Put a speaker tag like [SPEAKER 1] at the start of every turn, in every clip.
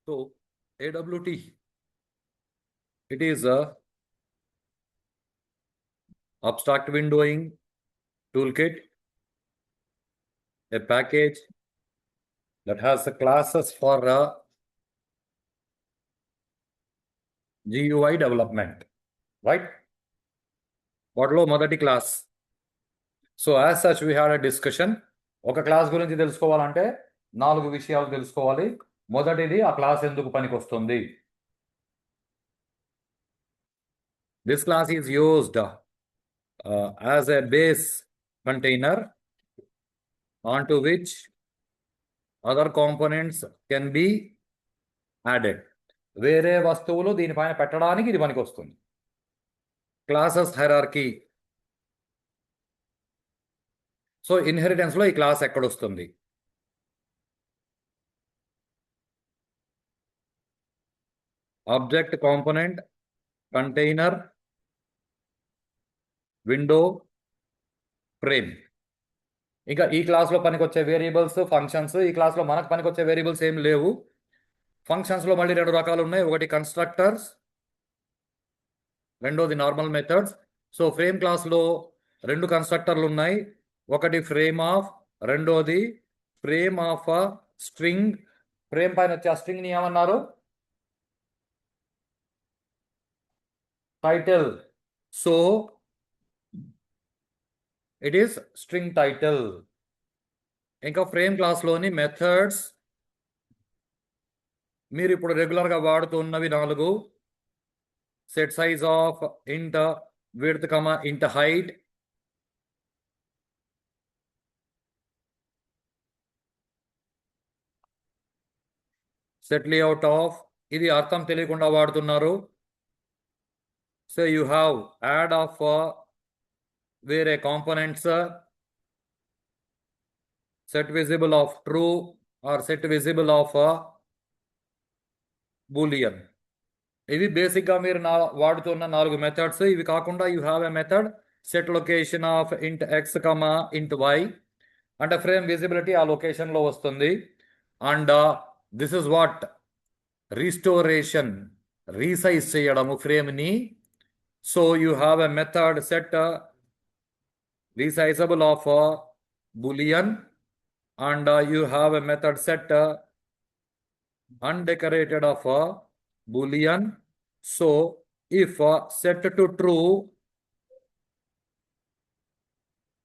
[SPEAKER 1] So AWT, it is a abstract windowing toolkit, a package that has the classes for GUI development, right? వాటిలో మొదటి class. So as such we had a discussion. ఒక class గురించి తెలుసుకోవాలంటే 4 విషయాలు తెలుసుకోవాలి. మొదటిది, ఆ క్లాస్ ఎందుకు పనికొస్తుంది. This class is used as a base container onto which other components can be added. వేరే వస్తువులు దీనిపైన పెట్టడానికి ఇది పనికొస్తుంది. Classes hierarchy. సో ఇన్హెరిటెన్స్ లో ఈ క్లాస్ ఎక్కడొస్తుంది? Object, component, container, window, frame. ఇంకా ఈ క్లాస్లో పనికొచ్చే వేరియబుల్స్, ఫంక్షన్స్. ఈ క్లాస్లో మనకు పనికొచ్చే వేరియబుల్స్ ఏం లేవు. ఫంక్షన్స్లో మళ్ళీ 2 రకాలు ఉన్నాయి. ఒకటి కన్స్ట్రక్టర్స్, రెండోది నార్మల్ మెథడ్స్. సో ఫ్రేమ్ క్లాస్లో 2 కన్స్ట్రక్టర్లు ఉన్నాయి. ఒకటి ఫ్రేమ్ ఆఫ్, రెండోది ఫ్రేమ్ ఆఫ్ స్ట్రింగ్. ఫ్రేమ్ పైన వచ్చే ఆ స్ట్రింగ్ని ఏమన్నారు? Title. So it is string title. ఇంకా ఫ్రేమ్ క్లాస్లోని మెథడ్స్ మీరు ఇప్పుడు రెగ్యులర్గా వాడుతున్నవి 4. Set size of int width, int height, set layout of. ఇది అర్థం తెలియకుండా వాడుతున్నారు. So you have add of వేరే components, set visible of true or set visible of boolean. ఇవి బేసిక్గా మీరు వాడుతున్న 4 మెథడ్స్. ఇవి కాకుండా you have a method set location of int x, int y. అంటే ఫ్రేమ్ విజిబిలిటీ ఆ లొకేషన్లో వస్తుంది. And this is what restoration, resize చేయడము ఫ్రేమ్ని. So you have a method set resizable of boolean, and you have a method set undecorated of boolean. So if set to true,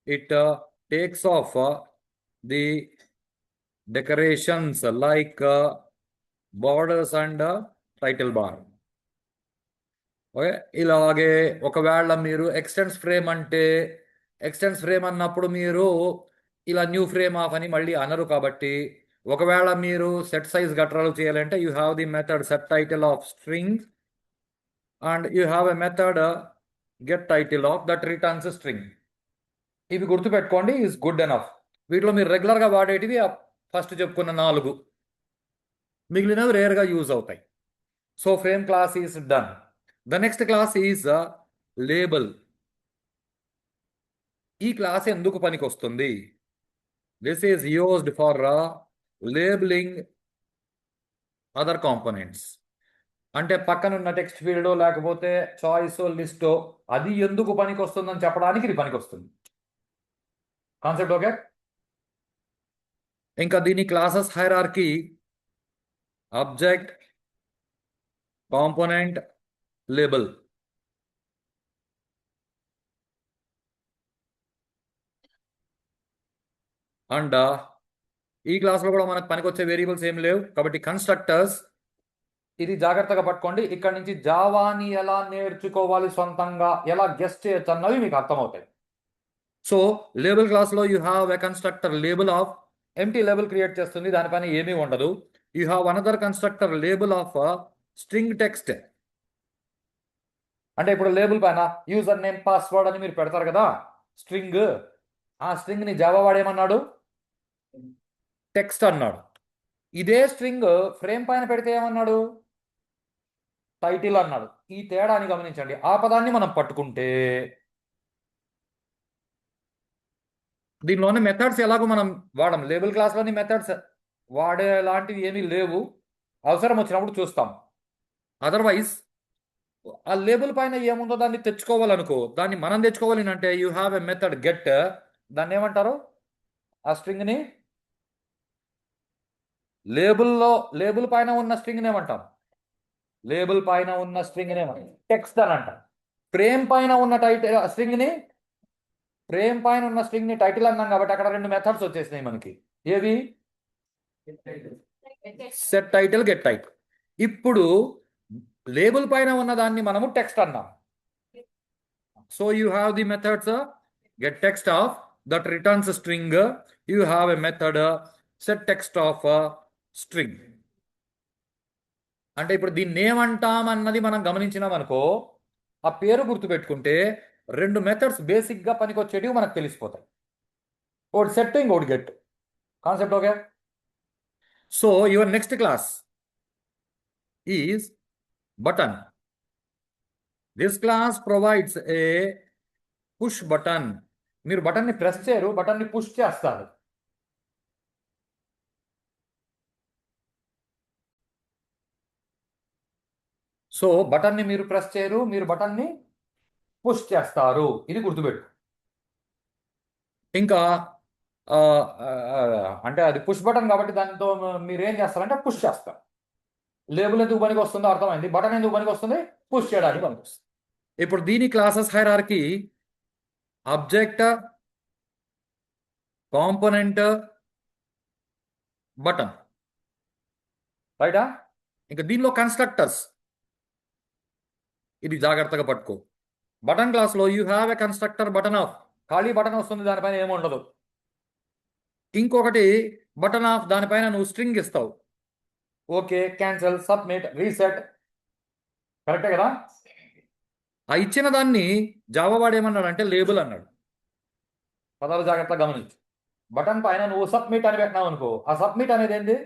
[SPEAKER 1] it takes off the decorations like borders and title bar. Okay. ఇలాగే ఒకవేళ మీరు ఎక్స్టెన్స్ frame అంటే, ఎక్స్టెన్స్ frame అన్నప్పుడు మీరు ఇలా new frame of అని మళ్ళీ అనరు. కాబట్టి ఒకవేళ మీరు సెట్ సైజ్ గట్రాలు చేయాలంటే you have the method set title of string and you have a method get title of that returns string. ఇవి గుర్తుపెట్టుకోండి, ఈజ్ గుడ్ ఎనఫ్. వీటిలో మీరు రెగ్యులర్గా వాడేటివి ఫస్ట్ చెప్పుకున్న 4, మిగిలినవి రేర్గా యూజ్ అవుతాయి. So frame class is done. The next class is label. ఈ క్లాస్ ఎందుకు పనికి వస్తుంది? This is used for labelling other components. అంటే పక్కనున్న టెక్స్ట్ ఫీల్డో లేకపోతే చాయిస్ లిస్టో అది ఎందుకు పనికి వస్తుందని చెప్పడానికి ఇది పనికి వస్తుంది. Concept okay. ఇంకా దీని classes hierarchy object, component, label. And ఈ క్లాస్లో కూడా మనకు పనికొచ్చే వేరియబుల్స్ ఏం లేవు. కాబట్టి కన్స్ట్రక్టర్స్, ఇది జాగ్రత్తగా పట్టుకోండి. ఇక్కడ నుంచి జావాని ఎలా నేర్చుకోవాలి, సొంతంగా ఎలా గెస్ట్ చేయొచ్చు అన్నవి మీకు అర్థమవుతాయి. సో లేబుల్ క్లాస్లో you have a constructor label of, empty label create చేస్తుంది, దానిపైన ఏమీ ఉండదు. You have another constructor label of string text. అంటే ఇప్పుడు లేబుల్ పైన యూజర్ నేమ్, పాస్వర్డ్ అని మీరు పెడతారు కదా స్ట్రింగ్. ఆ స్ట్రింగ్ని జావా వాడేమన్నాడు? టెక్స్ట్ అన్నాడు. ఇదే స్ట్రింగ్ ఫ్రేమ్ పైన పెడితే ఏమన్నాడు? టైటిల్ అన్నాడు. ఈ తేడాని గమనించండి. ఆ పదాన్ని మనం పట్టుకుంటే దీనిలోని మెథడ్స్ ఎలాగో మనం వాడడం, లేబుల్ క్లాస్లోని మెథడ్స్ వాడే లాంటివి ఏమీ లేవు. అవసరం వచ్చినప్పుడు చూస్తాం. అదర్వైజ్ ఆ లేబుల్ పైన ఏముందో దాన్ని తెచ్చుకోవాలనుకో, దాన్ని మనం తెచ్చుకోవాలి అంటే you have a method get. దాన్ని ఏమంటారు? ఆ స్ట్రింగ్ని లేబుల్ పైన ఉన్న స్ట్రింగ్ని ఏమంటాం? లేబుల్ పైన ఉన్న స్ట్రింగ్ని ఏమంటాం? టెక్స్ట్ అని అంటాం. ఫ్రేమ్ పైన ఉన్న స్ట్రింగ్ని టైటిల్ అన్నాం కాబట్టి అక్కడ రెండు మెథడ్స్ వచ్చేసినాయి మనకి. ఏవి? Set title, get title. ఇప్పుడు లేబుల్ పైన ఉన్న దాన్ని మనము టెక్స్ట్ అన్నాం. So you have the methods get text of that returns string. You have a method set text of string. అంటే ఇప్పుడు దీన్ని ఏమంటాం అన్నది మనం గమనించినాం అనుకో, ఆ పేరు గుర్తుపెట్టుకుంటే రెండు మెథడ్స్ బేసిక్గా పనికొచ్చేటివి మనకు తెలిసిపోతాయి. ఒకటి సెట్, ఇంకోటి get. Concept okay? So your next class is button. This class provides A push button. మీరు బటన్ని ప్రెస్ చేయరు, బటన్ని పుష్ చేస్తారు. సో బటన్ని మీరు ప్రెస్ చేయరు, మీరు బటన్ని పుష్ చేస్తారు. ఇది గుర్తుపెట్టు. ఇంకా ఆ, ఆ, అంటే అది పుష్ బటన్ కాబట్టి దానితో మీరు ఏం చేస్తారంటే పుష్ చేస్తారు. లేబుల్ ఎందుకు పనికి వస్తుందో అర్థమైంది. బటన్ ఎందుకు పనికి వస్తుంది? పుష్ చేయడానికి పనికి వస్తుంది. ఇప్పుడు దీని classes hierarchy object, component, button. రైటా? ఇంకా దీనిలో కన్స్ట్రక్టర్స్, ఇది జాగ్రత్తగా పట్టుకో. బటన్ క్లాస్లో you have a constructor button off. ఖాళీ బటన్ వస్తుంది, దానిపైన ఏముండదు. ఇంకొకటి బటన్ ఆఫ్, దానిపైన నువ్వు స్ట్రింగ్ ఇస్తావు. Okay, cancel, submit, reset. కరెక్టే కదా? ఆ ఇచ్చిన దాన్ని జావా వాడు ఏమన్నాడు అంటే లేబుల్ అన్నాడు. పదాలు జాగ్రత్తగా గమనించు. బటన్ పైన నువ్వు సబ్మిట్ అని పెట్టినావు అనుకో, ఆ సబ్మిట్ అనేది ఏంది?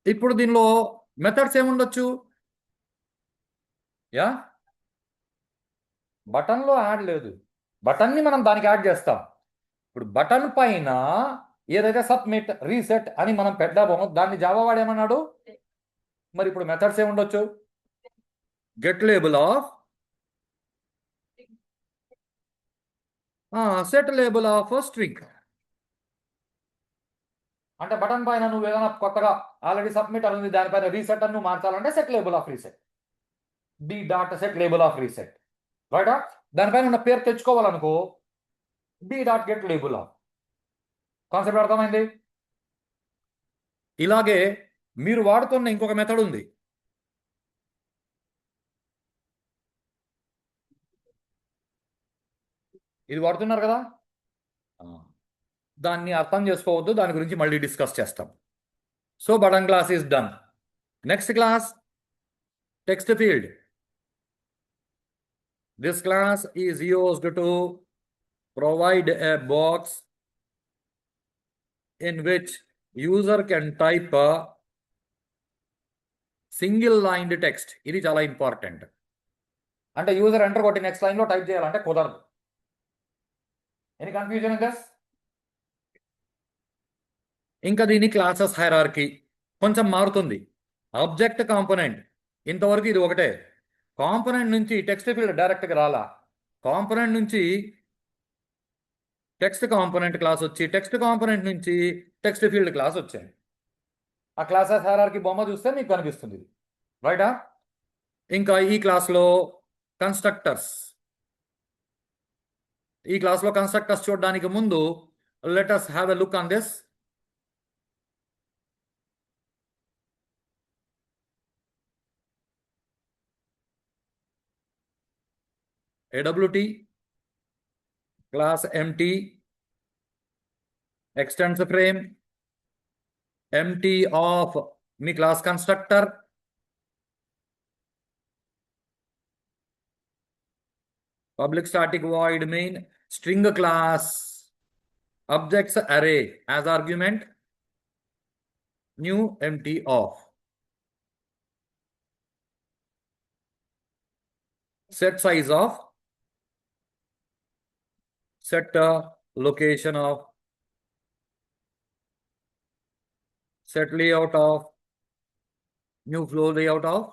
[SPEAKER 1] ఇప్పుడు దీనిలో మెథడ్స్ ఏముండొచ్చు? యా, బటన్లో యాడ్ లేదు, బటన్ని మనం దానికి యాడ్ చేస్తాం. ఇప్పుడు బటన్ పైన ఏదైతే సబ్మిట్, రీసెట్ అని మనం పెట్టామో దాన్ని జావా వాడు ఏమన్నాడు? మరి ఇప్పుడు మెథడ్స్ ఏముండొచ్చు? Get label of, set label of string. అంటే బటన్ పైన నువ్వు ఏదైనా కొత్తగా ఆల్రెడీ సబ్మిట్ అని ఉంది, దానిపైన రీసెట్ అని నువ్వు మార్చాలంటే set label of reset, d dot set label of reset. రైటా? దానిపైన ఉన్న పేరు తెచ్చుకోవాలనుకో, d dot get label of. Concept అర్థమైంది? ఇలాగే మీరు వాడుతున్న ఇంకొక మెథడ్ ఉంది. ఇది వాడుతున్నారు కదా, దాన్ని అర్థం చేసుకోవద్దు, దాని గురించి మళ్ళీ డిస్కస్ చేస్తాం. So button class is done. Next class text field. This class is used to provide a box in which user can type a single lined text. ఇది చాలా ఇంపార్టెంట్. అంటే యూజర్ ఎంటర్ కొట్టి నెక్స్ట్ లైన్లో type చేయాలంటే కుదరదు. Any confusion in this? ఇంకా దీని classes hierarchy కొంచెం మారుతుంది. ఆబ్జెక్ట్, కాంపోనెంట్, ఇంతవరకు ఇది ఒకటే. కాంపోనెంట్ నుంచి టెక్స్ట్ ఫీల్డ్ డైరెక్ట్గా రాలా, కాంపోనెంట్ నుంచి టెక్స్ట్ కాంపోనెంట్ క్లాస్ వచ్చి, టెక్స్ట్ కాంపోనెంట్ నుంచి టెక్స్ట్ ఫీల్డ్ క్లాస్ వచ్చాయి. ఆ క్లాసెస్ హైరార్కీ బొమ్మ చూస్తే మీకు కనిపిస్తుంది. రైటా? ఇంకా ఈ క్లాస్లో కన్స్ట్రక్టర్స్. ఈ క్లాస్లో కన్స్ట్రక్టర్స్ చూడడానికి ముందు let us have a look on this. AWT class empty extends frame, empty of me class constructor, public static void main, string class, objects array as argument, new empty of, set size of, set location of, set layout of, new flow layout of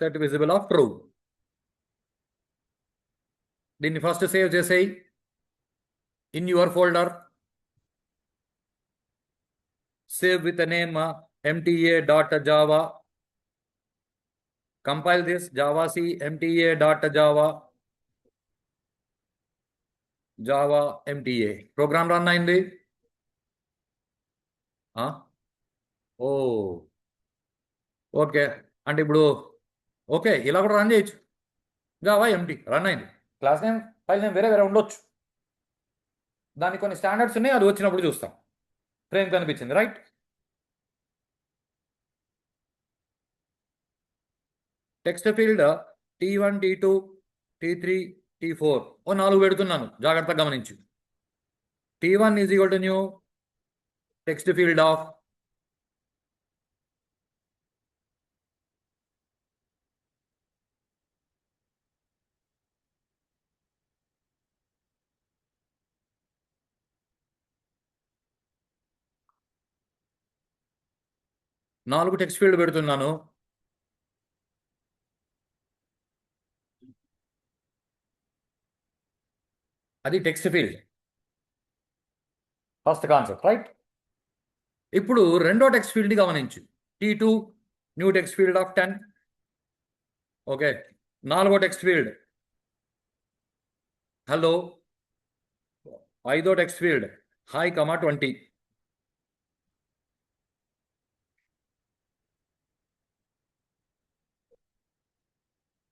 [SPEAKER 1] set visible of true. దీన్ని first save చేసేయి in your folder. Save with name mta.java. Compile this javac mta.java. Java mta program run అయింది. Oh okay, అంటే ఇప్పుడు okay ఇలా కూడా run చేయొచ్చు. Java empty run అయింది. Class name file name వేరే వేరే ఉండొచ్చు, దానికి కొన్ని స్టాండర్డ్స్ ఉన్నాయి, అది వచ్చినప్పుడు చూస్తాం. ఫ్రేమ్ కనిపించింది right. Text field T1 T2 T3 T4 ఓ 4 పెడుతున్నాను, జాగ్రత్తగా గమనించు. T1 is equal to new text field of నాలుగు టెక్స్ట్ ఫీల్డ్ పెడుతున్నాను. అది text field, first concept right. ఇప్పుడు రెండో టెక్స్ట్ ఫీల్డ్ గమనించు. T2 new text field of 10. Okay, నాలుగో టెక్స్ట్ ఫీల్డ్ హలో. ఐదో టెక్స్ట్ ఫీల్డ్ హాయ్ 20.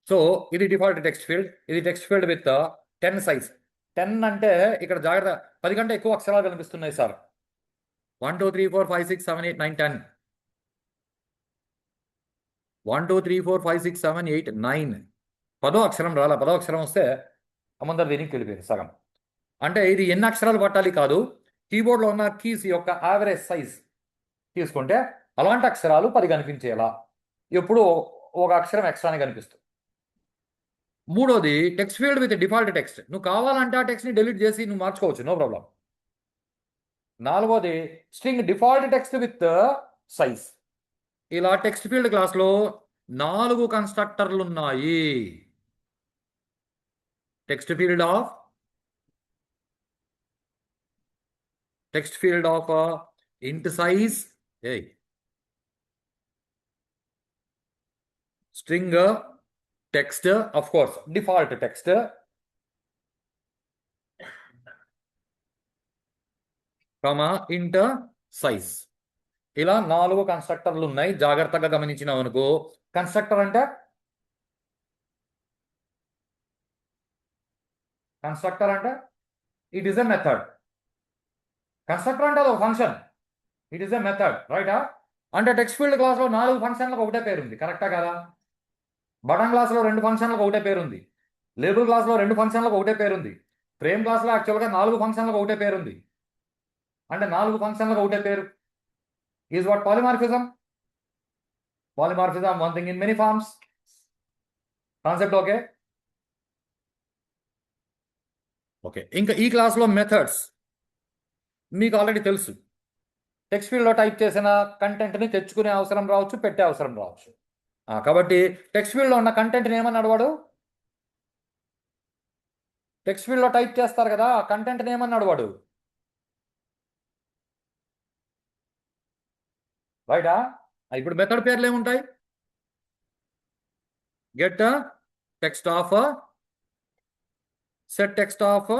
[SPEAKER 1] సో ఇది డిఫాల్ట్ టెక్స్ట్ ఫీల్డ్, ఇది టెక్స్ట్ ఫీల్డ్ విత్ 10 సైజ్. 10 అంటే ఇక్కడ జాగ్రత్త, 10 కంటే ఎక్కువ అక్షరాలు కనిపిస్తున్నాయి సార్. 1 2 3 4 5 6 7 8 9 10. 1 2 3 4 5 6 7 8 9. 10వ అక్షరం రాలా. 10వ అక్షరం వస్తే అమందరు దీనికి వెళ్ళిపోయింది సగం. అంటే ఇది ఎన్ని అక్షరాలు పట్టాలి కాదు, కీబోర్డ్లో ఉన్న కీస్ యొక్క యావరేజ్ సైజ్ తీసుకుంటే అలాంటి అక్షరాలు 10 కనిపించేలా ఎప్పుడు ఒక అక్షరం ఎక్స్ట్రానే కనిపిస్తుంది. మూడోది text field with default text. నువ్వు కావాలంటే ఆ టెక్స్ట్ని డిలీట్ చేసి నువ్వు మార్చుకోవచ్చు, నో ప్రాబ్లం. నాలుగోది string default text with size. ఇలా టెక్స్ట్ ఫీల్డ్ క్లాస్లో 4 కన్స్ట్రక్టర్లు ఉన్నాయి. Text field of int size, string text, of course default text, comma int size. ఇలా 4 కన్స్ట్రక్టర్లు ఉన్నాయి, జాగ్రత్తగా గమనించినావు అనుకో. కన్స్ట్రక్టర్ అంటే it is a method. Constructor అంటే అది ఒక function, it is a method రైటా. అంటే టెక్స్ట్ ఫీల్డ్ క్లాస్లో 4 ఫంక్షన్లకు ఒకటే పేరు ఉంది, కరెక్టా కదా. బటన్ క్లాస్లో 2 ఫంక్షన్లకు ఒకటే పేరు ఉంది. లేబుల్ క్లాస్లో 2 ఫంక్షన్లకు ఒకటే పేరు ఉంది. ఫ్రేమ్ క్లాస్లో యాక్చువల్గా 4 ఫంక్షన్లకు ఒకటే పేరు ఉంది. అంటే 4 ఫంక్షన్లకు ఒకటే పేరు is what polymorphism. One thing in many forms concept. Okay okay ఇంకా ఈ క్లాస్లో మెథడ్స్ మీకు ఆల్రెడీ తెలుసు. టెక్స్ట్ ఫీల్డ్లో టైప్ చేసిన కంటెంట్ని తెచ్చుకునే అవసరం రావచ్చు, పెట్టే అవసరం రావచ్చు. కాబట్టి టెక్స్ట్ ఫీల్డ్లో ఉన్న కంటెంట్ని ఏమన్నాడు వాడు, టెక్స్ట్ ఫీల్డ్లో టైప్ చేస్తారు కదా, ఆ కంటెంట్ని ఏమన్నాడు వాడు, రైటా. ఇప్పుడు మెథడ్ పేర్లు ఏముంటాయి, get text of, set text of,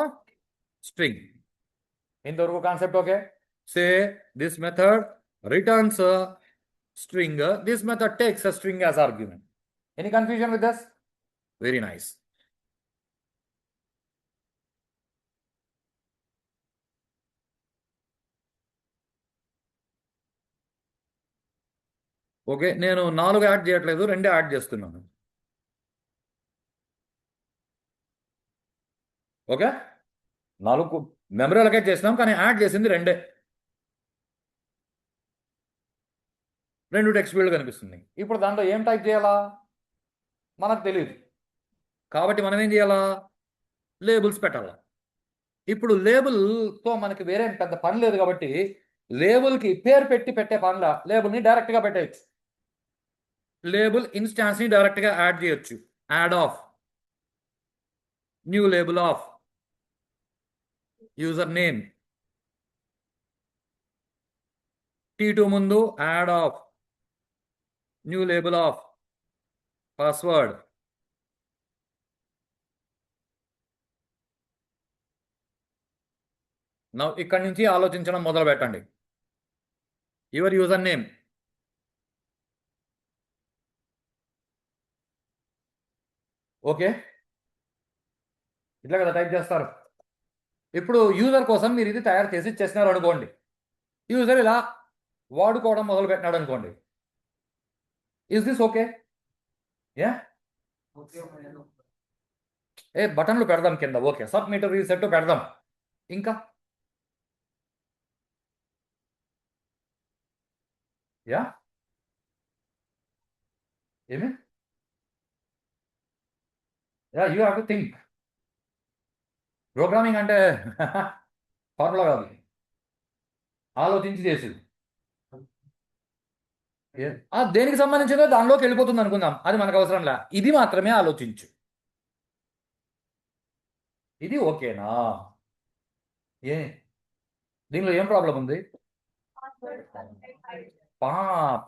[SPEAKER 1] string. ఇంతవరకు concept okay. Say this method returns string, this method takes a string as argument. Any confusion with this? Very nice. Okay, నేను 4 యాడ్ చేయట్లేదు, 2 యాడ్ చేస్తున్నాను. Okay, 4 memory allocate చేసినాం, కానీ add చేసింది 2. 2 text field కనిపిస్తుంది. ఇప్పుడు దాంట్లో ఏం టైప్ చేయాలా మనకు తెలియదు, కాబట్టి మనం ఏం చేయాలా, లేబుల్స్ పెట్టాలా. ఇప్పుడు లేబుల్తో మనకి వేరే పెద్ద పని లేదు కాబట్టి లేబుల్కి పేరు పెట్టి పెట్టే పనుల లేబుల్ని డైరెక్ట్గా పెట్టేయచ్చు. లేబుల్ ఇన్స్టాన్స్ని డైరెక్ట్గా యాడ్ చేయొచ్చు. Add of new label of user name, T2 ముందు add of new label of password. ఇక్కడి నుంచి ఆలోచించడం మొదలు పెట్టండి. యువర్ యూజర్ నేమ్, ఓకే, ఇట్లా కదా టైప్ చేస్తారు. ఇప్పుడు యూజర్ కోసం మీరు ఇది తయారు చేసి ఇచ్చేసినారు అనుకోండి. యూజర్ ఇలా వాడుకోవడం మొదలు పెట్టినాడు అనుకోండి. Is this okay? యా, బటన్లు పెడదాం కింద. ఓకే, సబ్మిట్ రీసెట్ పెడదాం. ఇంకా యా, ఏమి, yeah, you have to think. Programming అంటే ఫార్ములా కాదు, ఆలోచించి చేసేది. దేనికి సంబంధించిందో దానిలోకి వెళ్ళిపోతుంది అనుకుందాం, అది మనకు అవసరంలా. ఇది మాత్రమే ఆలోచించు. ఇది ఓకేనా? ఏ దీనిలో ఏం ప్రాబ్లం ఉంది?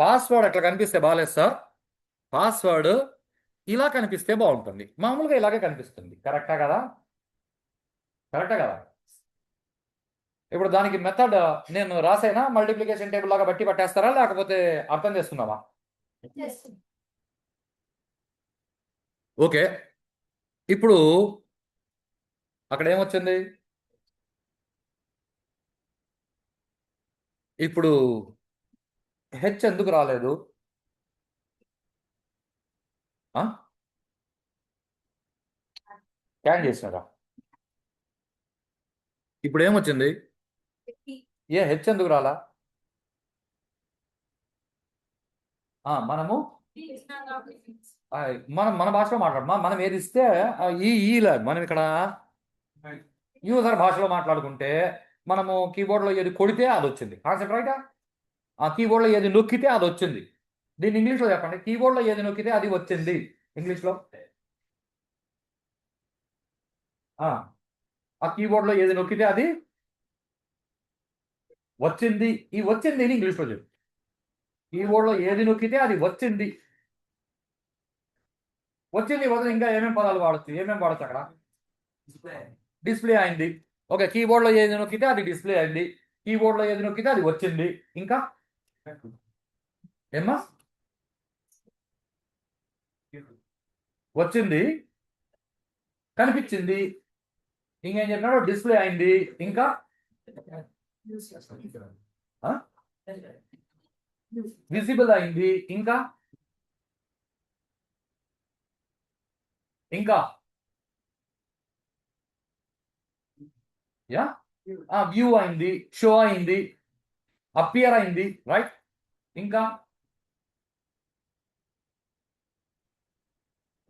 [SPEAKER 1] పాస్వర్డ్ అట్లా కనిపిస్తే బాగాలేదు సార్. పాస్వర్డ్ ఇలా కనిపిస్తే బాగుంటుంది. మామూలుగా ఇలాగే కనిపిస్తుంది. కరెక్టా కదా? కరెక్టా కదా? ఇప్పుడు దానికి మెథడ్ నేను రాసేనా? మల్టిప్లికేషన్ టేబుల్ లాగా బట్టి పట్టేస్తారా, లేకపోతే అర్థం చేసుకుందామా? ఓకే, ఇప్పుడు అక్కడ ఏమొచ్చింది? ఇప్పుడు హెచ్ ఎందుకు రాలేదు? క్యాన్ చేసినారా? ఇప్పుడు ఏమొచ్చింది? హెచ్ ఎందుకు రాలా? మనము మనం మన భాషలో మాట్లాడమా. మనం ఏది ఇస్తే ఈలా మనం ఇక్కడ యూజర్ భాషలో మాట్లాడుకుంటే మనము కీబోర్డ్లో ఏది కొడితే అది వచ్చింది. కాన్సెప్ట్ రైటా? కీబోర్డ్లో ఏది నొక్కితే అది వచ్చింది. దీన్ని ఇంగ్లీష్లో చెప్పండి. కీబోర్డ్లో ఏది నొక్కితే అది వచ్చింది ఇంగ్లీష్లో. కీబోర్డ్లో ఏది నొక్కితే అది వచ్చింది. ఈ వచ్చింది ఇంగ్లీష్లో చెప్పు. కీబోర్డ్లో ఏది నొక్కితే అది వచ్చింది. వచ్చింది వదిలి ఇంకా ఏమేమి పదాలు వాడచ్చు? ఏమేమి వాడచ్చు అక్కడ? డిస్ప్లే అయింది. ఓకే, కీబోర్డ్లో ఏది నొక్కితే అది డిస్ప్లే అయింది. కీబోర్డ్లో ఏది నొక్కితే అది వచ్చింది. ఇంకా ఏమ్మా? వచ్చింది, కనిపించింది, ఇంకేం చెప్పినాడు? డిస్ప్లే అయింది. ఇంకా విజిబుల్ అయింది. ఇంకా ఇంకా యా, వ్యూ అయింది, షో అయింది, అపియర్ అయింది, రైట్? ఇంకా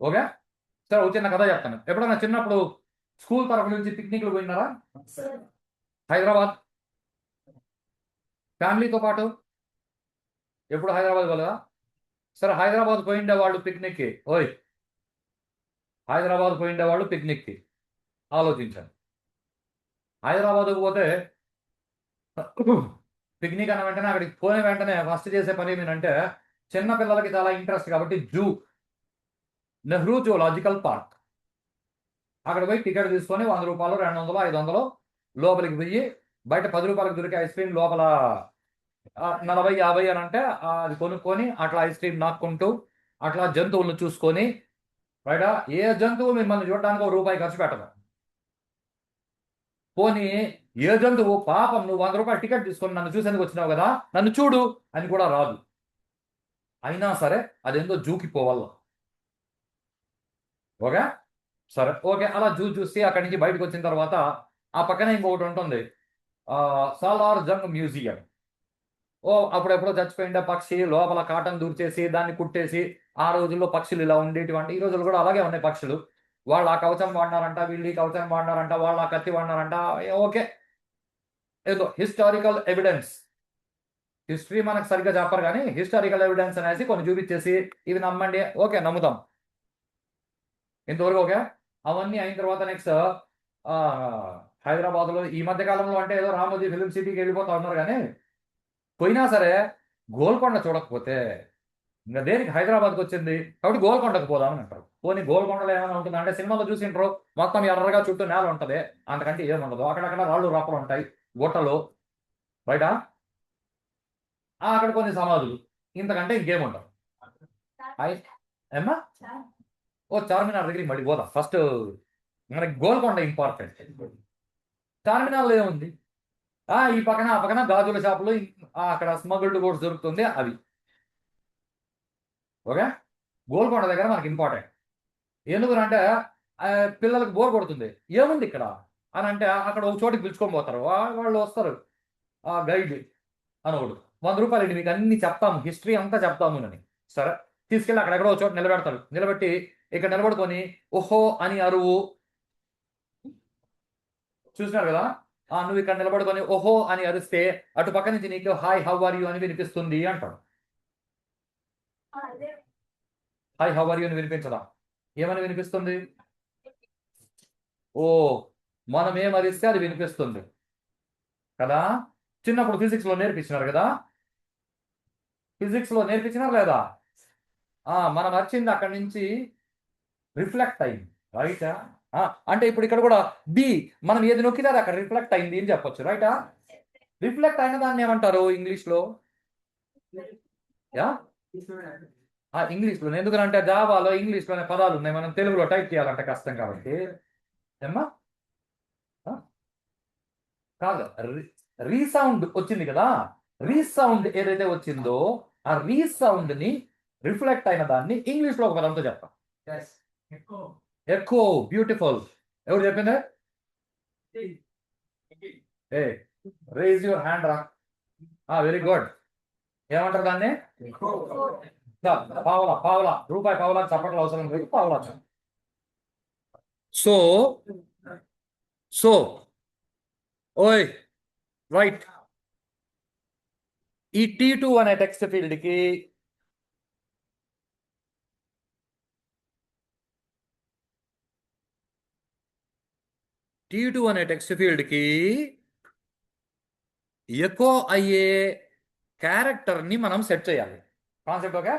[SPEAKER 1] ఓకే, సరే ఒక చిన్న కథ చెప్తాను. ఎప్పుడన్నా చిన్నప్పుడు స్కూల్ తరఫు నుంచి పిక్నిక్లు పోయినారా? హైదరాబాద్ ఫ్యామిలీతో పాటు ఎప్పుడు హైదరాబాద్ పోలేదా? సరే, హైదరాబాద్ పోయిండే వాళ్ళు పిక్నిక్కి, హైదరాబాద్ పోయిండే వాళ్ళు పిక్నిక్కి ఆలోచించండి. హైదరాబాద్కు పోతే పిక్నిక్ అన్న వెంటనే అక్కడికి పోయిన వెంటనే ఫస్ట్ చేసే పని ఏమిటంటే, చిన్న పిల్లలకి చాలా ఇంట్రెస్ట్ కాబట్టి జూ, నెహ్రూ జూలాజికల్ పార్క్, అక్కడ పోయి టికెట్ తీసుకొని 100 రూపాయలు, 200, 500 లోపలికి పోయి బయట 10 రూపాయలకు దొరికే ఐస్ క్రీమ్ లోపల 40, 50 అని అంటే అది కొనుక్కొని అట్లా ఐస్ క్రీమ్ నాక్కుంటూ అట్లా జంతువులను చూసుకొని, బయట ఏ జంతువు మిమ్మల్ని చూడడానికి ₹1 ఖర్చు పెట్టదు. పోనీ ఏ జంతువు పాపం నువ్వు 100 రూపాయలు టికెట్ తీసుకొని నన్ను చూసేందుకు వచ్చినావు కదా, నన్ను చూడు అని కూడా రాదు. అయినా సరే అదేందో జూకి పోవాల. ఓకే, సరే, ఓకే, అలా జూ చూసి అక్కడి నుంచి బయటకు వచ్చిన తర్వాత ఆ పక్కనే ఇంకొకటి ఉంటుంది, సాలార్ జంగ్ మ్యూజియం. అప్పుడెప్పుడో చచ్చిపోయిండే పక్షి లోపల కాటన్ దూర్చేసి దాన్ని కుట్టేసి, ఆ రోజుల్లో పక్షులు ఇలా ఉండేటివంటే ఈ రోజులు కూడా అలాగే ఉన్నాయి పక్షులు. వాళ్ళు ఆ కవచం వాడినారంట, వీళ్ళు ఈ కవచం వాడినారంట, వాళ్ళు ఆ కత్తి వాడినారంట. ఓకే, ఏదో హిస్టారికల్ ఎవిడెన్స్ హిస్టరీ మనకు సరిగ్గా చెప్పరు కానీ హిస్టారికల్ ఎవిడెన్స్ అనేసి కొన్ని చూపించేసి ఇవి నమ్మండి, ఓకే నమ్ముతాం, ఇంతవరకు ఓకే. అవన్నీ అయిన తర్వాత నెక్స్ట్ హైదరాబాద్లో ఈ మధ్య కాలంలో అంటే ఏదో రామోజీ ఫిలిం సిటీకి వెళ్ళిపోతా ఉన్నారు కానీ పోయినా సరే గోల్కొండ చూడకపోతే ఇంకా దేనికి హైదరాబాద్కి వచ్చింది, కాబట్టి గోల్కొండకు పోదామని అంటారు. పోనీ గోల్కొండలో ఏమైనా ఉంటుంది అంటే సినిమాలో చూసింటారు, మొత్తం ఎర్రగా చుట్టూ నేల ఉంటుంది, అంతకంటే ఏముండదు, అక్కడక్కడ రాళ్ళు రప్పలు ఉంటాయి, గుట్టలు బయట అక్కడ కొన్ని సమాధులు, ఇంతకంటే ఇంకేముండవు. ఏమ్మా ఓ చార్మినార్ దగ్గరికి మళ్ళీ పోదాం, ఫస్ట్ మనకి గోల్కొండ ఇంపార్టెంట్. చార్మినార్లో ఏముంది, ఈ పక్కన ఆ పక్కన గాజుల షాపులు, అక్కడ స్మగుల్డ్ కూడా దొరుకుతుంది అవి, ఓకే. గోల్కొండ దగ్గర మనకి ఇంపార్టెంట్ ఎందుకంటే పిల్లలకు బోర్ కొడుతుంది, ఏముంది ఇక్కడ అని అంటే అక్కడ ఒక చోటికి పిలుచుకొని పోతారు, వాళ్ళు వస్తారు గైడ్ అని ఒకడు, 100 రూపాయలు మీకు అన్ని చెప్తాము, హిస్టరీ అంతా చెప్తాము అని. సరే తీసుకెళ్ళి అక్కడెక్కడో ఒక చోట నిలబెడతారు, నిలబెట్టి ఇక్కడ నిలబడుకొని ఓహో అని అరువు, చూసినారు కదా, నువ్వు ఇక్కడ నిలబడుకొని ఓహో అని అరిస్తే అటు పక్క నుంచి నీకు హాయ్ హౌ ఆర్ యూ అని వినిపిస్తుంది అంటాడు. హాయ్ హౌ ఆర్ యూ అని వినిపించదా, ఏమని వినిపిస్తుంది, ఓ మనం ఏమరిస్తే అది వినిపిస్తుంది కదా. చిన్నప్పుడు ఫిజిక్స్లో నేర్పించినారు కదా, ఫిజిక్స్లో నేర్పించినారు లేదా, మనం వచ్చింది అక్కడి నుంచి రిఫ్లెక్ట్ అయింది, రైటా. అంటే ఇప్పుడు ఇక్కడ కూడా బి మనం ఏది నొక్కితే అది అక్కడ రిఫ్లెక్ట్ అయింది అని చెప్పొచ్చు, రైటా. రిఫ్లెక్ట్ అయిన దాన్ని ఏమంటారు ఇంగ్లీష్లో, ఇంగ్లీష్లో ఎందుకంటే జావాలో ఇంగ్లీష్లోనే పదాలు ఉన్నాయి, మనం తెలుగులో టైప్ చేయాలంటే కష్టం కాబట్టి ఏమ్మా కాదు, రీసౌండ్ వచ్చింది కదా, రీసౌండ్ ఏదైతే వచ్చిందో ఆ రీసౌండ్ ని రిఫ్లెక్ట్ అయిన దాన్ని ఇంగ్లీష్ లో ఒక పదంతో చెప్తాం, ఎకో. బ్యూటిఫుల్, ఎవరు చెప్పింది, ఏ రేజ్ యువర్ హ్యాండ్ రా, వెరీ గుడ్. ఏమంటారు దాన్ని, పావలా, పావలా రూపాయి పావలా చప్పట్లు అవసరం లేదు, పావలా. సో సో ఓయ్ రైట్, ఈ T2 అనే టెక్స్ట్ ఫీల్డ్ కి T2 అనే టెక్స్ట్ ఫీల్డ్ కి ఎకో అయ్యే క్యారెక్టర్ ని మనం సెట్ చేయాలి, కాన్సెప్ట్ ఓకే.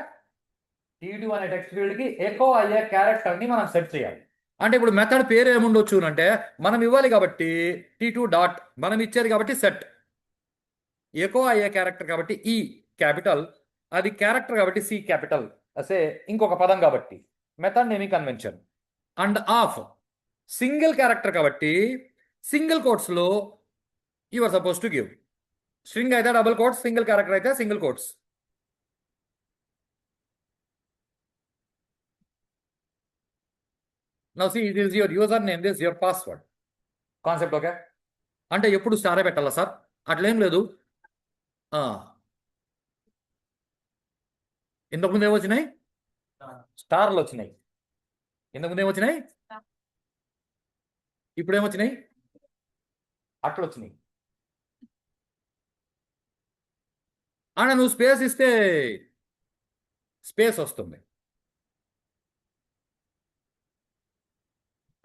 [SPEAKER 1] T2 అనే టెక్స్ట్ ఫీల్డ్ కి ఎకో అయ్యే క్యారెక్టర్ ని మనం సెట్ చేయాలి. అంటే ఇప్పుడు మెథడ్ పేరు ఏముండొచ్చు అంటే మనం ఇవ్వాలి కాబట్టి T2 డాట్, మనం ఇచ్చేది కాబట్టి సెట్, ఎకో అయ్యే క్యారెక్టర్ కాబట్టి ఈ క్యాపిటల్, అది క్యారెక్టర్ కాబట్టి సి క్యాపిటల్, అసే ఇంకొక పదం కాబట్టి method naming convention. And of single character కాబట్టి సింగిల్ కోట్స్ లో you are suppose to give, string అయితే డబుల్ కోట్స్, సింగిల్ క్యారెక్టర్ అయితే single quotes. Now see this is your user name, this your password, concept okay. అంటే ఎప్పుడు స్టారే పెట్టాలా sir, అట్లేం లేదు. ఇంతకుముందు ఏమొచ్చినాయి, స్టార్లు వచ్చినాయి, ఇంతకుముందు ఏమొచ్చినాయి, ఇప్పుడు ఏమొచ్చినాయి, అట్లు వచ్చినాయి. నువ్వు స్పేస్ ఇస్తే స్పేస్ వస్తుంది,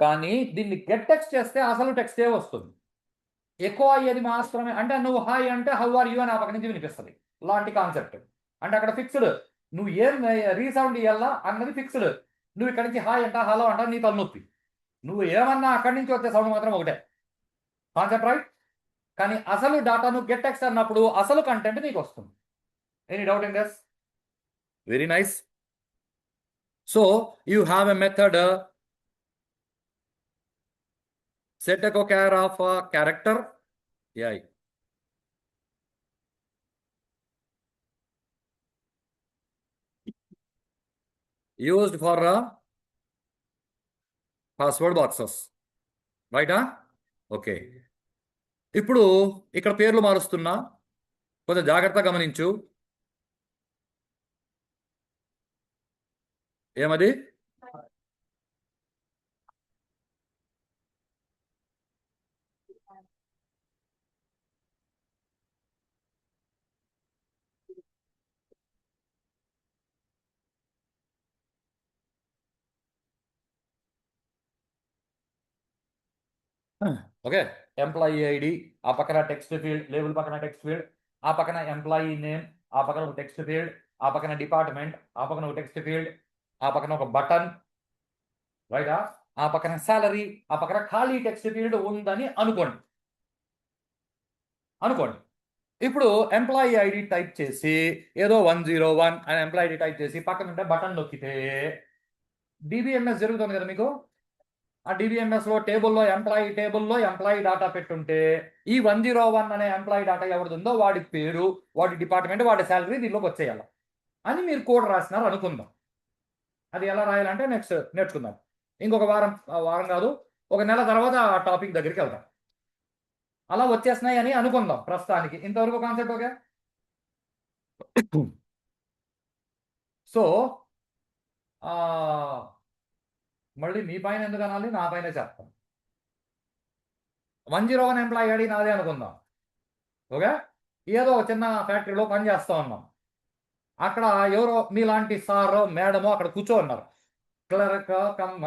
[SPEAKER 1] కానీ దీన్ని గెట్ టెక్స్ట్ చేస్తే అసలు టెక్స్టే వస్తుంది. ఎక్కువ అయ్యేది మాత్రమే, అంటే నువ్వు హాయ్ అంటే హౌ ఆర్ యూ అని ఆ పక్క నుంచి వినిపిస్తుంది లాంటి కాన్సెప్ట్. అంటే అక్కడ ఫిక్స్డ్, నువ్వు ఏం రీసౌండ్ ఇవ్వాలా అన్నది ఫిక్స్డ్, నువ్వు ఇక్కడ నుంచి హాయ్ అంటా హలో అంటా నీ తలనొప్పి, నువ్వు ఏమన్నా అక్కడి నుంచి వచ్చే సౌండ్ మాత్రం ఒకటే, కాన్సెప్ట్ రైట్. కానీ అసలు డాటాను గెట్ టెక్స్ట్ అన్నప్పుడు అసలు కంటెంట్ నీకు వస్తుంది. Any doubt in this, very nice. So you have a method set echo char of a character AI used for password boxes, right? Okay, ఇప్పుడు ఇక్కడ పేర్లు మారుస్తున్నా, కొంచెం జాగ్రత్తగా గమనించు. ఏమది, ఓకే, ఎంప్లాయీ ఐడి, ఆ పక్కన టెక్స్ట్ ఫీల్డ్, లేబుల్ పక్కన టెక్స్ట్ ఫీల్డ్, ఆ పక్కన ఎంప్లాయీ నేమ్, ఆ పక్కన ఒక టెక్స్ట్ ఫీల్డ్, ఆ పక్కన డిపార్ట్మెంట్, ఆ పక్కన ఒక టెక్స్ట్ ఫీల్డ్, ఆ పక్కన ఒక బటన్, రైటా, ఆ పక్కన సాలరీ, ఆ పక్కన ఖాళీ టెక్స్ట్ ఫీల్డ్ ఉందని అనుకోండి. ఇప్పుడు ఎంప్లాయీ ఐడి టైప్ చేసి ఏదో 101 అని ఎంప్లాయీ ఐడి టైప్ చేసి పక్కన ఉంటే బటన్ నొక్కితే డిబిఎంఎస్ జరుగుతుంది కదా మీకు. ఆ డిబిఎంఎస్ లో టేబుల్లో ఎంప్లాయీ డాటా పెట్టుంటే ఈ 101 అనే ఎంప్లాయీ డాటా ఎవరిదిందో వాడి పేరు, వాడి డిపార్ట్మెంట్, వాడి శాలరీ దీనిలోకి వచ్చేయాలి అని మీరు కోడ్ రాసినారు అనుకుందాం. అది ఎలా రాయాలంటే నెక్స్ట్ నేర్చుకుందాం. ఇంకొక వారం కాదు, ఒక నెల తర్వాత ఆ టాపిక్ దగ్గరికి వెళ్దాం. అలా వచ్చేస్తున్నాయి అని అనుకుందాం ప్రస్తుతానికి. ఇంతవరకు కాన్సెప్ట్ ఓకే. సో మళ్ళీ మీ పైన ఎందుకు అనాలి, నా పైన చెప్తాను. 101 ఎంప్లాయీ ఐడి నాదే అనుకుందాం. ఓకే, ఏదో చిన్న ఫ్యాక్టరీలో పని చేస్తూ ఉన్నాం. అక్కడ ఎవరో మీలాంటి సారో మేడమో అక్కడ కూర్చో ఉన్నారు, క్లర్క్ కమ్మ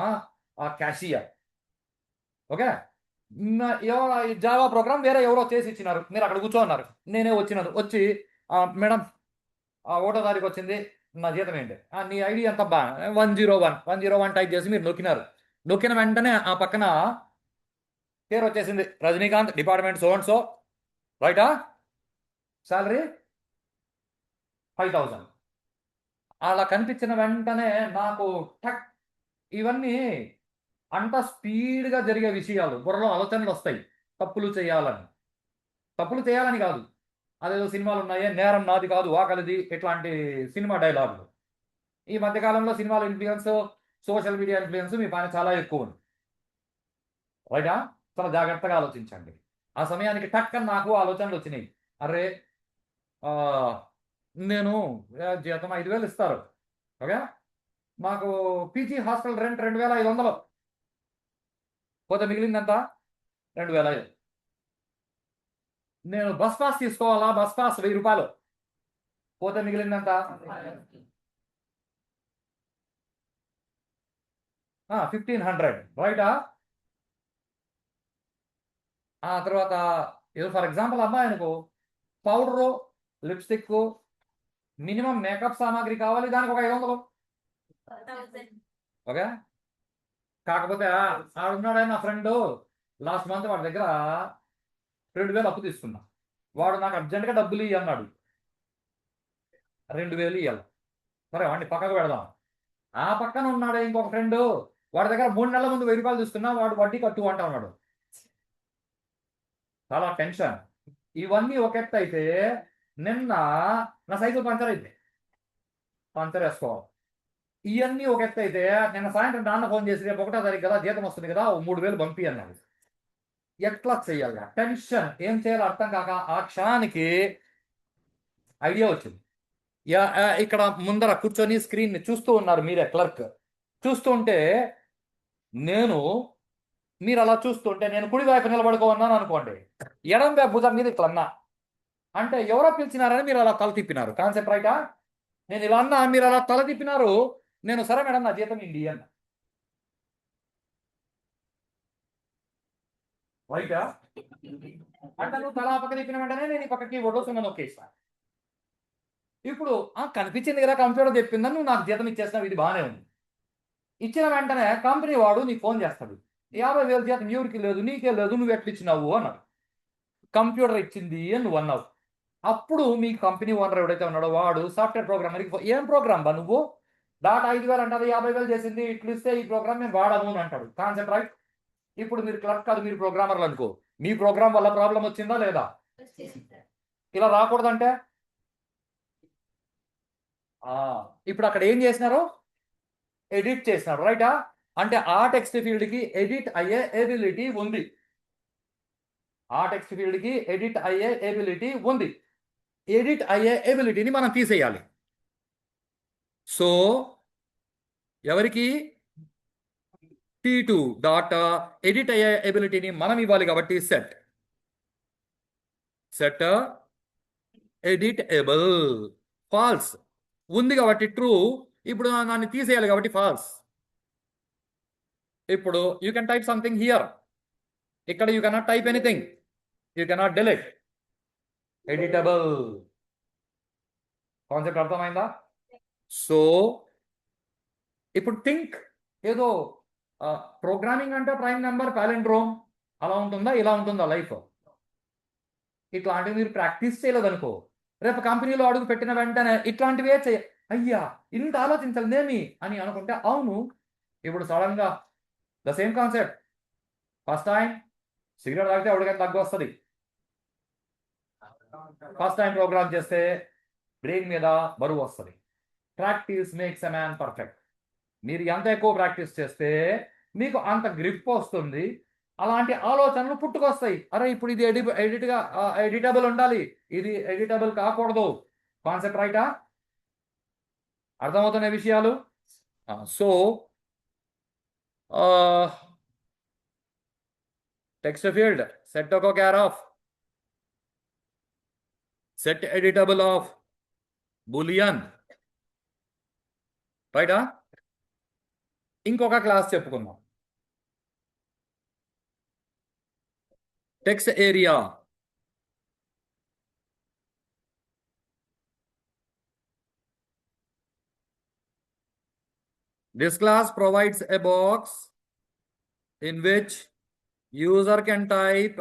[SPEAKER 1] క్యాషియర్. ఓకే, ఎవరో జావా ప్రోగ్రామ్ వేరే ఎవరో చేసి ఇచ్చినారు, మీరు అక్కడ కూర్చో ఉన్నారు. నేనే వచ్చి మేడం ఒకటో తారీఖు వచ్చింది, నా జీతం ఏంటి, నీ ఐడి ఎంత బా 101 టైప్ చేసి మీరు నొక్కిన వెంటనే ఆ పక్కన పేరు వచ్చేసింది Rajinikanth, department so and so, రైటా, శాలరీ 5000. అలా కనిపించిన వెంటనే నాకు టక్, ఇవన్నీ అంత స్పీడ్గా జరిగే విషయాలు, బుర్రలో ఆలోచనలు వస్తాయి. తప్పులు చేయాలని కాదు, అదేదో సినిమాలు ఉన్నాయే, నేరం నాది కాదు ఆకలిది, ఇట్లాంటి సినిమా డైలాగులు. ఈ మధ్యకాలంలో సినిమాల ఇన్ఫ్లుయెన్స్, సోషల్ మీడియా ఇన్ఫ్లుయెన్స్ మీ పైన చాలా ఎక్కువ ఉంది, రైటా. చాలా జాగ్రత్తగా ఆలోచించండి. ఆ సమయానికి టక్ అని నాకు ఆలోచనలు వచ్చినాయి. అరే నేను జీతం 5000 ఇస్తారు, ఓకే, మాకు పీజీ హాస్టల్ రెంట్ 2500, పోతే మిగిలిందంతా 2005. నేను బస్ పాస్ తీసుకోవాలా, బస్ పాస్ 1000 రూపాయలు, పోతే మిగిలిందంతా 1500, రైటా. ఆ తర్వాత ఏదో ఫర్ ఎగ్జాంపుల్ అమ్మాయి అనుకో, పౌడరు, లిప్స్టిక్, మినిమం మేకప్ సామాగ్రి కావాలి, దానికి ఒక 500, ఓకే. కాకపోతే ఆడున్నాడే నా ఫ్రెండ్, లాస్ట్ మంత్ వాడి దగ్గర 2000 అప్పు తీసుకున్నా, వాడు నాకు అర్జెంట్గా డబ్బులు ఇయ్యి అన్నాడు, 2000 ఇవ్వాలి. సరే వాడిని పక్కకు పెడదాం. ఆ పక్కన ఉన్నాడే ఇంకొక ఫ్రెండ్, వాడి దగ్గర 3 నెలల ముందు 1000 రూపాయలు తీసుకున్నా, వాడు వడ్డీ కట్టు అంటా ఉన్నాడు. చాలా టెన్షన్. ఇవన్నీ ఒక ఎత్తు అయితే, నిన్న నా సైకిల్ పంచర్ వేసుకోవాలి. ఇవన్నీ ఒక ఎత్తు అయితే, నిన్న సాయంత్రం నాన్న ఫోన్ చేసి రేపు 1వ తారీఖు కదా జీతం వస్తుంది కదా, 3000 పంపి అన్నాడు. ఎట్లా చెయ్యాలి, టెన్షన్, ఏం చేయాలో అర్థం కాక ఆ క్షణానికి ఐడియా వచ్చింది. ఇక్కడ ముందర కూర్చొని స్క్రీన్ చూస్తూ ఉన్నారు మీరే, క్లర్క్ చూస్తూ ఉంటే, మీరు అలా చూస్తుంటే నేను కుడి వైపు నిలబడుకోన్నాను అనుకోండి, ఎడం వైపు భుజం మీద ఇట్లా అన్నా అంటే ఎవరో పిలిచినారని మీరు అలా తల తిప్పినారు. కాన్సెప్ట్ రైటా. నేను ఇలా అన్నా, మీరు అలా తల తిప్పినారు, నేను సరే మేడం నా జీతం ఇండి అన్న, రైటా. అంటే నువ్వు తల పక్క తిప్పిన వెంటనే నేను ఈ పక్కకి వడ్డొస్తున్నా నొక్కేస్తా. ఇప్పుడు కనిపించింది కదా, కంప్యూటర్ చెప్పిందని నువ్వు నాకు జీతం ఇచ్చేస్తున్నావు, ఇది బాగానే ఉంది. ఇచ్చిన వెంటనే కంపెనీ వాడు నీకు ఫోన్ చేస్తాడు, 50,000 జీతం ఎవరికి లేదు, నీకే లేదు, నువ్వు ఎట్లా ఇచ్చినావు అన్నాడు. కంప్యూటర్ ఇచ్చింది అని నువ్వు అన్నావు. అప్పుడు మీ కంపెనీ ఓనర్ ఎవడైతే ఉన్నాడో వాడు సాఫ్ట్వేర్ ప్రోగ్రామర్కి ఏం ప్రోగ్రామ్ బా నువ్వు, డాటా 5000 అంటారు, 50,000 చేసింది, ఇట్లు ఇస్తే ఈ ప్రోగ్రామ్ మేము వాడము అని అంటాడు. Concept right. ఇప్పుడు మీరు క్లర్క్ కాదు, మీరు ప్రోగ్రామర్లు అనుకో, మీ ప్రోగ్రామ్ వల్ల ప్రాబ్లం వచ్చిందా లేదా, ఇలా రాకూడదంటే ఇప్పుడు అక్కడ ఏం చేసినారు, ఎడిట్ చేసినారు, రైటా. అంటే ఆ టెక్స్ట్ ఫీల్డ్కి ఎడిట్ అయ్యే ఎబిలిటీ ఉంది, ఎడిట్ అయ్యే ఎబిలిటీని మనం తీసేయాలి. సో ఎవరికి, T2 డాట్ ఎడిట్ అయ్యే ఎబిలిటీని మనం ఇవ్వాలి కాబట్టి సెట్ ఎడిట్ ఎబుల్ ఫాల్స్ ఉంది కాబట్టి ట్రూ, ఇప్పుడు దాన్ని తీసేయాలి కాబట్టి ఫాల్స్. ఇప్పుడు you can type something here, ఇక్కడ you cannot type anything, you cannot delete. Editable. Concept అర్థమైందా? సో ఇప్పుడు థింక్, ఏదో ప్రోగ్రామింగ్ అంటే ప్రైమ్ నెంబర్ ప్యాలెండ్రోమ్ అలా ఉంటుందా, ఇలా ఉంటుందా లైఫ్? ఇట్లాంటివి మీరు ప్రాక్టీస్ చేయలేదనుకో, రేపు కంపెనీలో అడుగు పెట్టిన వెంటనే ఇట్లాంటివే అయ్యా ఇంత ఆలోచించలేదేమి అని అనుకుంటే, అవును ఇప్పుడు సడన్ గా the same concept. First time cigarette తాగితే ఎవరికైనా తగ్గు వస్తుంది. ఫస్ట్ టైం ప్రోగ్రామ్ చేస్తే బ్రెయిన్ మీద బరువు వస్తుంది. Practice makes a man perfect. మీరు ఎంత ఎక్కువ ప్రాక్టీస్ చేస్తే మీకు అంత గ్రిప్ వస్తుంది. అలాంటి ఆలోచనలు పుట్టుకొస్తాయి. అరే ఇప్పుడు ఇది ఎడిటబుల్ ఉండాలి, ఇది ఎడిటబుల్ కాకూడదు. కాన్సెప్ట్ రైటా? అర్థమవుతున్న విషయాలు? సో టెక్స్ట్ ఫీల్డ్ సెట్ ఒక care of set editable of Boolean, రైటా? ఇంకొక క్లాస్ చెప్పుకుందాం. Text area. This class provides a box in which user can type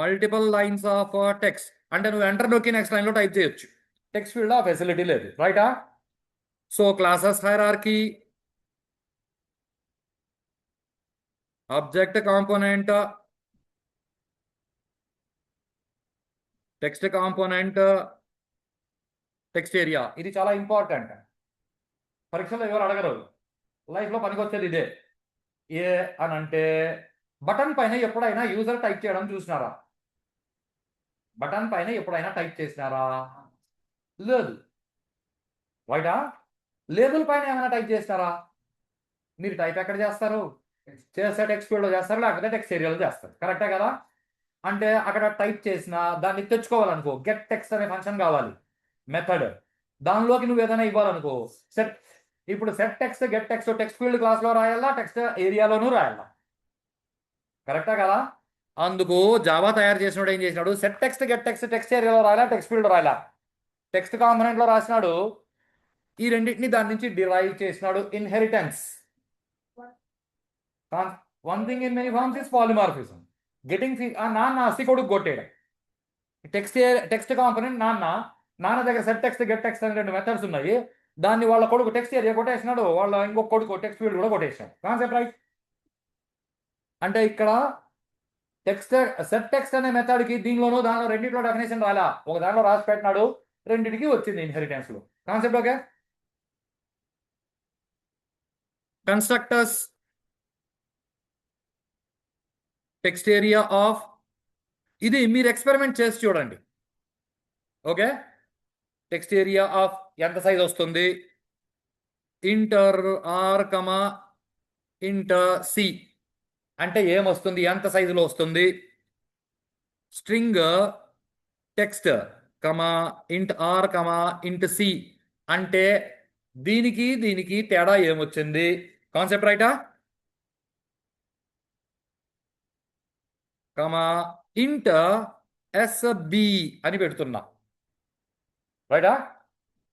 [SPEAKER 1] multiple lines of text. అంటే నువ్వు ఎంటర్ నొక్కి నెక్స్ట్ లైన్లో టైప్ చేయొచ్చు. టెక్స్ట్ ఫీల్డ్ ఆ ఫెసిలిటీ లేదు, రైటా? So classes hierarchy, object component, text component, text area. ఇది చాలా ఇంపార్టెంట్. పరీక్షలో ఎవరు అడగరు, లైఫ్లో పనికొచ్చేది ఇదే. ఏ అని అంటే బటన్ పైన ఎప్పుడైనా యూజర్ టైప్ చేయడం చూసినారా? బటన్ పైన ఎప్పుడైనా టైప్ చేసినారా? లేదు, రైటా? లేబుల్ పైన ఏమైనా టైప్ చేస్తారా? మీరు టైప్ ఎక్కడ చేస్తారు? చేస్తే టెక్స్ట్ ఫీల్డ్లో చేస్తారు, లేకపోతే టెక్స్ట్ ఏరియాలో చేస్తారు, కరెక్టే కదా? అంటే అక్కడ టైప్ చేసిన దాన్ని తెచ్చుకోవాలనుకో, గెట్ టెక్స్ట్ అనే ఫంక్షన్ కావాలి, మెథడ్. దానిలోకి నువ్వు ఏదైనా ఇవ్వాలనుకో, సెట్. ఇప్పుడు set text get text text field క్లాస్లో రాయాలా, టెక్స్ట్ ఏరియాలోనూ రాయాలా, కరెక్టా కదా? అందుకు జావా తయారు చేసినాడు ఏం చేసినాడు, set text get text text ఏరియాలో రాయాలా, టెక్స్ట్ ఫీల్డ్ రాయాలా, టెక్స్ట్ కాంపోనెంట్లో రాసినాడు. ఈ రెండింటిని దాని నుంచి డిరైవ్ చేసినాడు, inheritance. One thing in many forms is polymorphism. Getting నాన్న అసి కొడుకు కొట్టేయడం. టెక్స్ట్ కాంపోనెంట్ నాన్న దగ్గర సెట్ టెక్స్ట్ గెట్ టెక్స్ట్ అనే రెండు మెథడ్స్ ఉన్నాయి. దాన్ని వాళ్ళ కొడుకు టెక్స్ట్ ఏరియా కొట్టేసినాడు, వాళ్ళ ఇంకొక కొడుకు టెక్స్ట్ ఫీల్డ్ కూడా కొట్టేసినాడు. Concept right? అంటే ఇక్కడ టెక్స్ట్ సెట్ టెక్స్ట్ అనే మెథడ్కి దీనిలోనూ దానిలో రెండింటిలో డెఫినేషన్ రాలా, ఒక దాంట్లో రాసి పెట్టినాడు, రెండింటికి వచ్చింది ఇన్హెరిటెన్స్ లో. Concept okay? Constructors text area of, ఇది మీరు ఎక్స్పెరిమెంట్ చేసి చూడండి, ఓకే? టెక్స్ట్ ఏరియా ఆఫ్ ఎంత సైజ్ వస్తుంది? Int r comma int c అంటే ఏమొస్తుంది, ఎంత సైజులో వస్తుంది? స్ట్రింగ్ టెక్స్ట్ కమా ఇంట్ ఆర్ కమా ఇంట్ సి అంటే దీనికి దీనికి తేడా ఏమొచ్చింది? కాన్సెప్ట్ రైటా? కమా ఇంట్ ఎస్బి అని పెడుతున్నా, రైటా?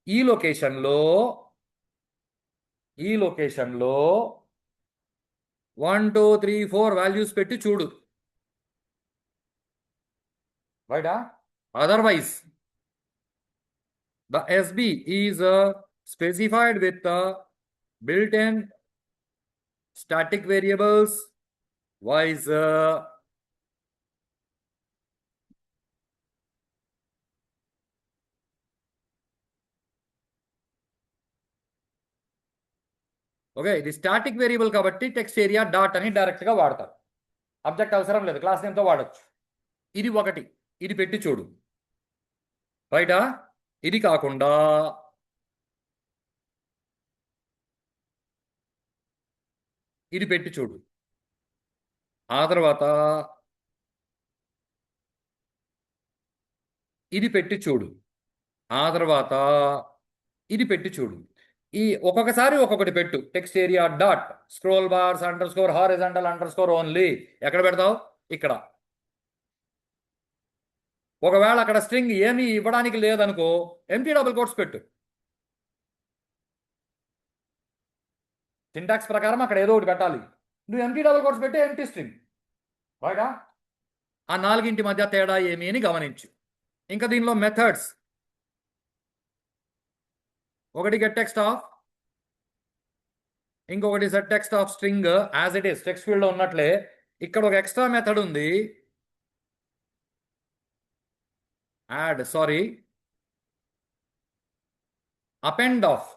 [SPEAKER 1] ఈ లొకేషన్లో 1 2 3 4 వాల్యూస్ పెట్టి చూడు, రైటా? Otherwise the SB is specified with the built-in static variables wise okay. ఇది స్టాటిక్ వేరియబుల్ కాబట్టి టెక్స్ట్ ఏరియా డాట్ అని డైరెక్ట్ గా వాడతారు, అబ్జెక్ట్ అవసరం లేదు, క్లాస్ నేమ్తో వాడచ్చు. ఇది ఒకటి, ఇది పెట్టి చూడు, రైటా? ఇది కాకుండా ఇది పెట్టి చూడు, ఆ తర్వాత ఇది పెట్టి చూడు, ఆ తర్వాత ఇది పెట్టి చూడు. ఈ ఒక్కొక్కసారి ఒక్కొక్కటి పెట్టు. Text area dot scroll bars under score horizontal under score only. ఎక్కడ పెడతావు? ఇక్కడ. ఒకవేళ అక్కడ స్ట్రింగ్ ఏమీ ఇవ్వడానికి లేదనుకో, ఎంటీ డబుల్ కోట్స్ పెట్టు. సింటాక్స్ ప్రకారం అక్కడ ఏదో ఒకటి పెట్టాలి. నువ్వు ఎంటీ డబుల్ కోట్స్ పెట్టి ఎంటీ స్ట్రింగ్. రైటా? ఆ నాలుగింటి మధ్య తేడా ఏమి అని గమనించు. ఇంకా దీనిలో మెథడ్స్, ఒకటి గెట్ టెక్స్ట్ ఆఫ్, ఇంకొకటి set text of string as it is text field లో ఉన్నట్లే. ఇక్కడ ఒక ఎక్స్ట్రా మెథడ్ ఉంది, అపెండ్ ఆఫ్.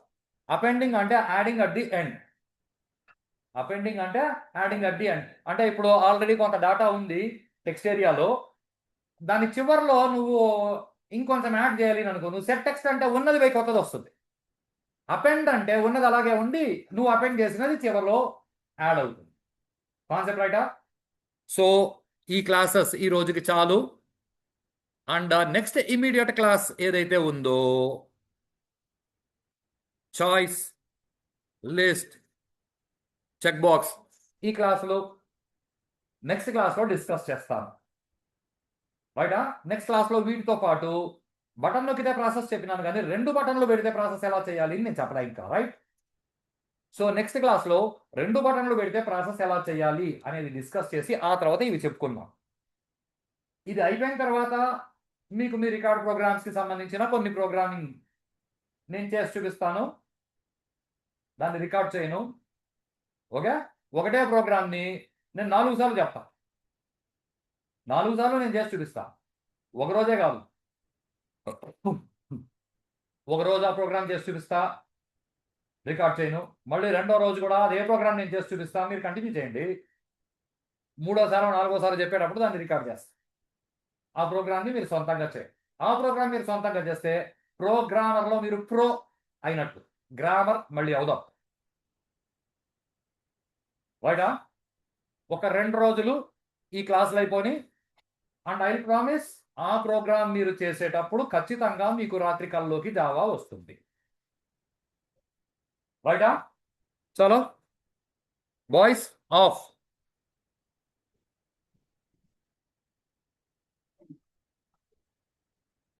[SPEAKER 1] అపెండింగ్ అంటే adding at the end. Appending అంటే యాడింగ్ అట్ ది ఎండ్. అంటే ఇప్పుడు ఆల్రెడీ కొంత డేటా ఉంది టెక్స్ట్ ఏరియాలో, దాని చివరిలో నువ్వు ఇంకొంచెం యాడ్ చేయాలి అనుకో, నువ్వు సెట్ టెక్స్ట్ అంటే ఉన్నది పోయి కొత్తది వస్తుంది. అపెండ్ అంటే ఉన్నది అలాగే ఉండి నువ్వు అపెండ్ చేసినది చివరిలో యాడ్ అవుతుంది. కాన్సెప్ట్ రైటా? సో ఈ క్లాసెస్ ఈ రోజుకి చాలు. అండ్ నెక్స్ట్ ఇమీడియట్ క్లాస్ ఏదైతే ఉందో, చాయిస్ లిస్ట్ చెక్ బాక్స్, ఈ క్లాసులో నెక్స్ట్ క్లాస్లో డిస్కస్ చేస్తాను. రైటా? నెక్స్ట్ క్లాస్లో వీటితో పాటు బటన్ నొక్కితే ప్రాసెస్ చెప్పినాను, కానీ 2 బటన్లు పెడితే ప్రాసెస్ ఎలా చేయాలి నేను చెప్పడా ఇంకా. రైట్? సో నెక్స్ట్ క్లాస్లో 2 బటన్లు పెడితే ప్రాసెస్ ఎలా చేయాలి అనేది డిస్కస్ చేసి ఆ తర్వాత ఇవి చెప్పుకుందాం. ఇది అయిపోయిన తర్వాత మీకు మీ రికార్డ్ ప్రోగ్రామ్స్కి సంబంధించిన కొన్ని ప్రోగ్రామింగ్ నేను చేసి చూపిస్తాను. దాన్ని రికార్డ్ చేయను. ఓకే? ఒకటే ప్రోగ్రామ్ని నేను 4 సార్లు చెప్తాను. 4 సార్లు నేను చేసి చూపిస్తాను. ఒకరోజే కాదు, ఒకరోజు ఆ ప్రోగ్రామ్ చేసి చూపిస్తా, రికార్డ్ చేయను. మళ్ళీ రెండో రోజు కూడా అదే ప్రోగ్రామ్ నేను చేసి చూపిస్తా, మీరు కంటిన్యూ చేయండి. 3వసారి 4వసారి చెప్పేటప్పుడు దాన్ని రికార్డ్ చేస్తా. ఆ ప్రోగ్రామ్ని మీరు సొంతంగా చేయండి. ఆ ప్రోగ్రామ్ మీరు సొంతంగా చేస్తే ప్రోగ్రామర్లో మీరు ప్రో అయినట్టు. గ్రామర్ మళ్ళీ అవుదాం. రైటా? ఒక 2 రోజులు ఈ క్లాసులు అయిపోయి, అండ్ ఐ ప్రామిస్ ఆ ప్రోగ్రామ్ మీరు చేసేటప్పుడు ఖచ్చితంగా మీకు రాత్రి కల్లోకి జావా వస్తుంది. రైటా? చలో బాయ్స్, ఆఫ్.